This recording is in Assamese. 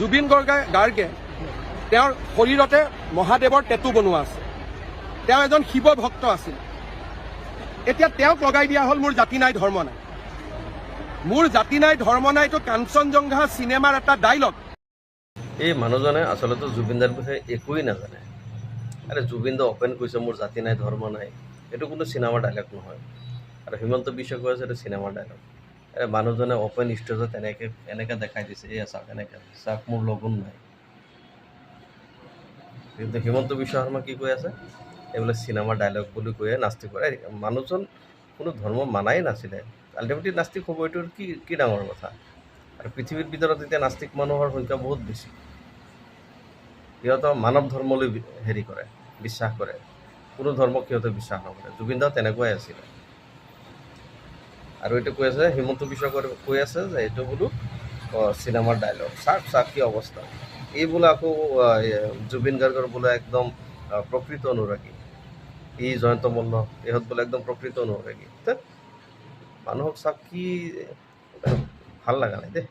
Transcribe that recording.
জুবিন গাৰ্গে তেওঁৰ শৰীৰতে মহাদেৱৰ টেটু বনোৱা আছে। তেওঁ এজন শিৱ ভক্ত আছিল। এতিয়া তেওঁক লগাই দিয়া হ'ল মোৰ জাতি নাই ধৰ্ম নাই। মোৰ জাতি নাই ধৰ্ম নাইটো কাঞ্চনজংঘা চিনেমাৰ এটা ডাইলগ। এই মানুহজনে আচলতে জুবিনদাৰ বিষয়ে একোৱেই নাজানে। আৰে জুবিনদা অপেন কৈছে মোৰ জাতি নাই ধৰ্ম নাই, এইটো কোনো চিনেমাৰ ডাইলগ নহয়। আৰু হিমন্ত বিশ্ব কৈ আছে এইটো চিনেমাৰ ডাইলগ। মানুহজনে অপেন ষ্টেজত এনেকৈ দেখাই দিছে, এই চাওক এনেকৈ চাওক মোৰ লগুণ নাই। কিন্তু হিমন্ত বিশ্ব শৰ্মা কি কৈ আছে, এইবিলাক চিনেমাৰ ডাইলগ বুলি কৈয়ে নাস্তিক কৰে। মানুহজন কোনো ধৰ্ম মানাই নাছিলে, আল্টিমেটলি নাস্তিক হ'ব, এইটো কি ডাঙৰ কথা। আৰু পৃথিৱীৰ ভিতৰত এতিয়া নাস্তিক মানুহৰ সংখ্যা বহুত বেছি। সিহঁতৰ মানৱ ধৰ্মলৈ হেৰি কৰে, বিশ্বাস কৰে, কোনো ধৰ্মক সিহঁতে বিশ্বাস নকৰে। জুবিনদাও তেনেকুৱাই আছিলে। আৰু এইটো কৈ আছে হিমন্ত বিশ্ব কৈ আছে যে এইটো বোলো চিনেমাৰ ডাইলগ। চাওক কি অৱস্থা। এই বোলে আকৌ জুবিন গাৰ্গৰ বোলে একদম প্ৰকৃত অনুৰাগী, এই জয়ন্ত মল্ল ইহঁত বোলে একদম প্ৰকৃত অনুৰাগী। মানুহক চাওক কি ভাল লগা নাই দেই।